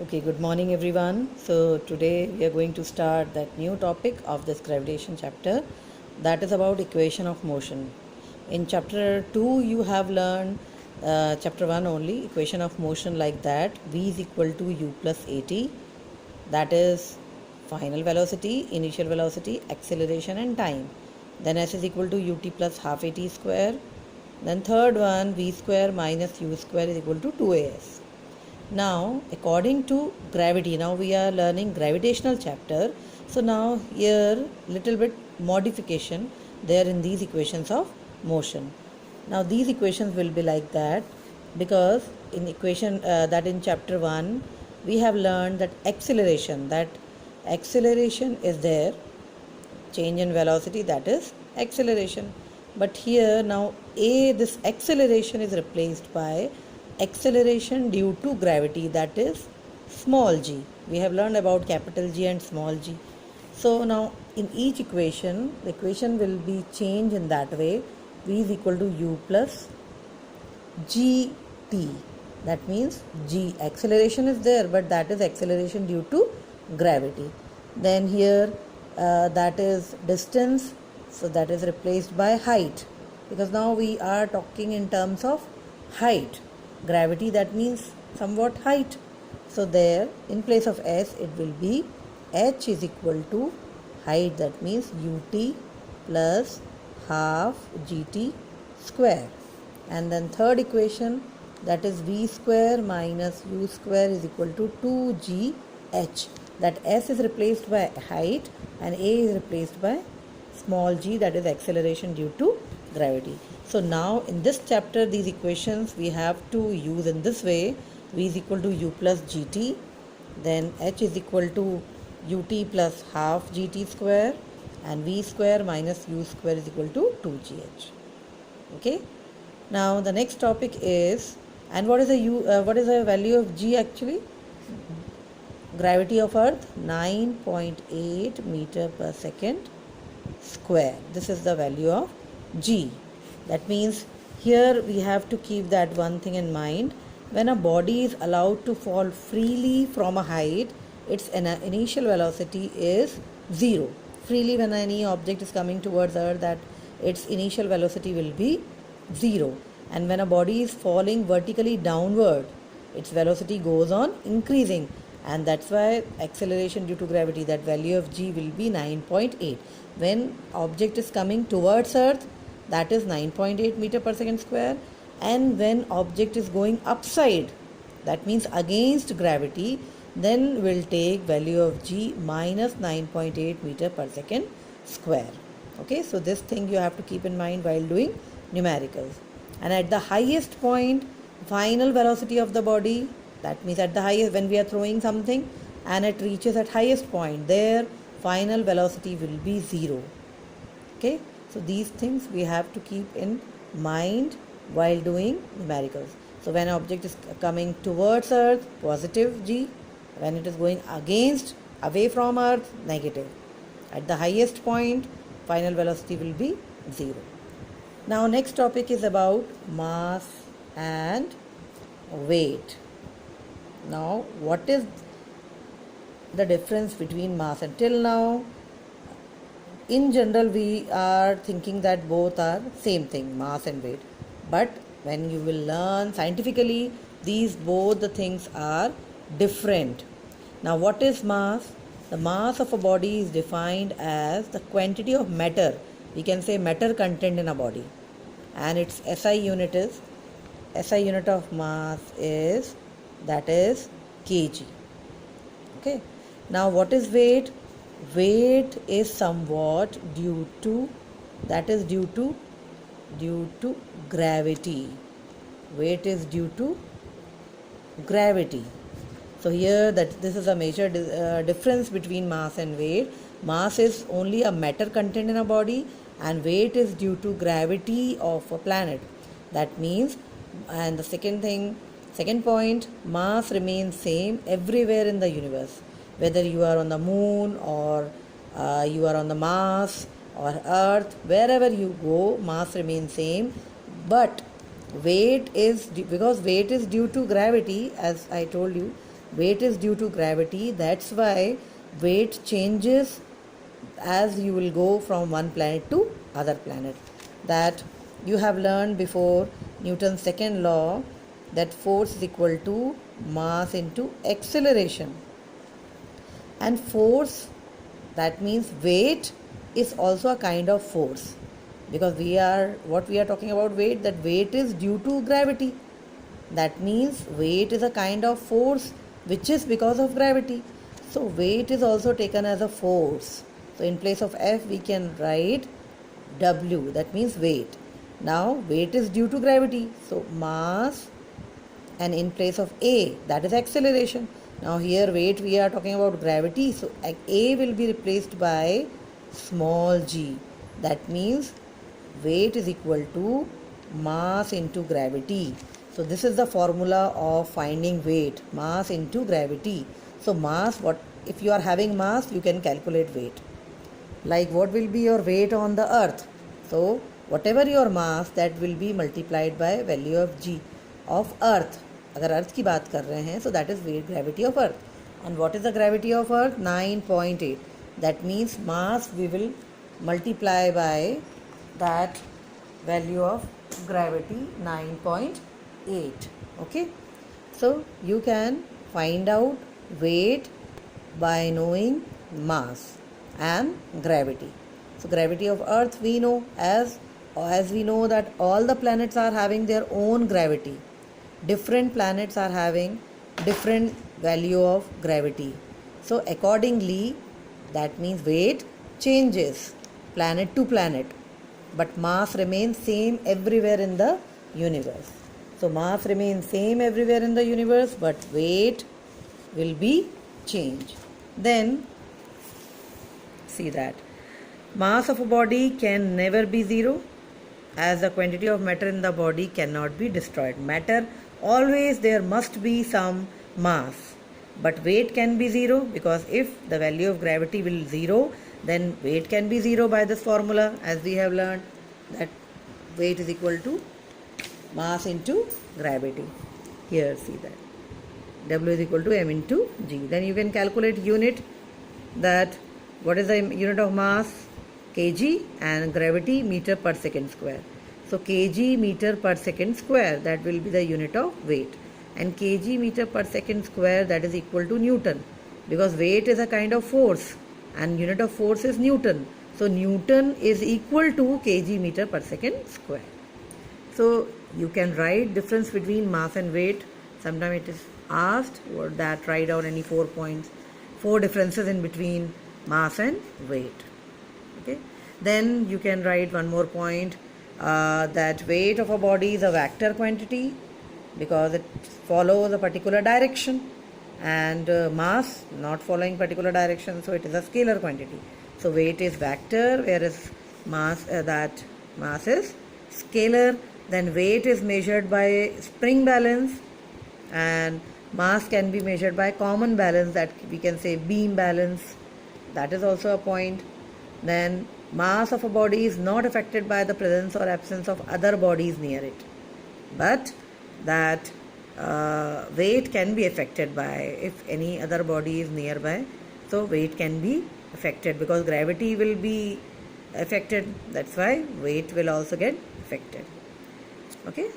Okay, good morning everyone. So today we are going to start that new topic of this gravitation chapter, that is about equation of motion. In chapter 2 you have learned chapter 1 only, equation of motion like that v is equal to u plus at, that is final velocity, initial velocity, acceleration and time. Then s is equal to ut plus half at square. Then third one, v square minus u square is equal to 2as. Now, according to gravity, now we are learning gravitational chapter. So now here little bit modification there in these equations of motion. Now these equations will be like that because in equation that in chapter 1 we have learned that acceleration is there, change in velocity, that is acceleration. But here now this acceleration is replaced by acceleration due to gravity, that is small g. We have learned about capital G and small g. So now in each equation, the equation will be changed in that way. V is equal to u plus gt. That means g acceleration is there, but that is acceleration due to gravity. Then here that is distance, so that is replaced by height, because now we are talking in terms of height. Gravity, that means somewhat height. So there in place of s it will be h is equal to height, that means ut plus half gt square. And then third equation, that is v square minus u square is equal to 2gh. That s is replaced by height and a is replaced by small g, that is acceleration due to gravity. So now in this chapter these equations we have to use in this way. V is equal to u plus gt, then h is equal to ut plus half gt square, and v square minus u square is equal to 2gh. Okay. Now the next topic is, and what is the value of g actually? Gravity of earth 9.8 meter per second square. This is the value of g. That means here we have to keep that one thing in mind. When a body is allowed to fall freely from a height, its initial velocity is 0. Freely, when any object is coming towards earth, that its initial velocity will be 0. And when a body is falling vertically downward, its velocity goes on increasing, and that's why acceleration due to gravity, that value of g will be 9.8. When object is coming towards earth, that is 9.8 meter per second square, and when object is going upside, that means against gravity, then we'll take value of g minus 9.8 meter per second square. Okay, so this thing you have to keep in mind while doing numericals. And at the highest point, final velocity of the body, that means at the highest, when we are throwing something and it reaches at highest point, there final velocity will be 0. Okay, so these things we have to keep in mind while doing numericals. So when an object is coming towards earth, positive g. When it is going against, away from earth, negative. At the highest point, final velocity will be 0. Now next topic is about mass and weight. Now what is the difference between mass? And till now, in general, we are thinking that both are same thing, mass and weight. But when you will learn scientifically, these both the things are different. Now what is mass? The mass of a body is defined as the quantity of matter. We can say matter content in a body. And its SI unit of mass is, that is kg. Okay. Now what is weight? Weight is somewhat due to gravity. Weight is due to gravity. So here this is a major difference between mass and weight. Mass is only a matter content in a body, and weight is due to gravity of a planet. That means, and the second point, mass remains same everywhere in the universe. Whether you are on the moon or you are on the Mars or earth, wherever you go, mass remains same. But weight is, because weight is due to gravity, as I told you, weight is due to gravity. That's why weight changes as you will go from one planet to other planet. That you have learned before Newton's second law, that force is equal to mass into acceleration. And force, that means weight is also a kind of force, because we are talking about weight, that weight is due to gravity. That means weight is a kind of force which is because of gravity. So weight is also taken as a force. So in place of F we can write W, that means weight. Now weight is due to gravity, so mass, and in place of A, that is acceleration. Now here weight we are talking about gravity, so A will be replaced by small g. That means weight is equal to mass into gravity. So this is the formula of finding weight, mass into gravity. So mass, what if you are having mass, you can calculate weight. Like what will be your weight on the earth? So whatever your mass, that will be multiplied by value of g of earth. अगर अर्थ की बात कर रहे हैं, so that is weight, gravity of earth. And what is the gravity of earth? 9.8. That means mass we will multiply by that value of gravity, 9.8. Okay, so you can find out weight by knowing mass and gravity. So gravity of earth we know, as we know that all the planets are having their own gravity. Different planets are having different value of gravity. So accordingly, that means weight changes planet to planet, but mass remains same everywhere in the universe. So mass remains same everywhere in the universe, but weight will be changed. Then see that mass of a body can never be zero, as the quantity of matter in the body cannot be destroyed. Matter, always there must be some mass, but weight can be zero, because if the value of gravity will zero, then weight can be zero by this formula, as we have learned that weight is equal to mass into gravity. Here see that W is equal to m into g. Then you can calculate unit, that what is the unit of mass? Kg, and gravity meter per second square. So kg meter per second square, that will be the unit of weight, and kg meter per second square, that is equal to Newton, because weight is a kind of force and unit of force is Newton. So Newton is equal to kg meter per second square. So you can write difference between mass and weight. Sometimes it is asked, or that write down any 4 points, 4 differences in between mass and weight. Okay, then you can write one more point, that weight of a body is a vector quantity, because it follows a particular direction, and mass not following particular direction, so it is a scalar quantity. So weight is vector, whereas mass is scalar. Then weight is measured by spring balance, and mass can be measured by common balance, that we can say beam balance. That is also a point. Then mass of a body is not affected by the presence or absence of other bodies near it, but that weight can be affected by if any other body is nearby. So weight can be affected, because gravity will be affected, that's why weight will also get affected. Okay.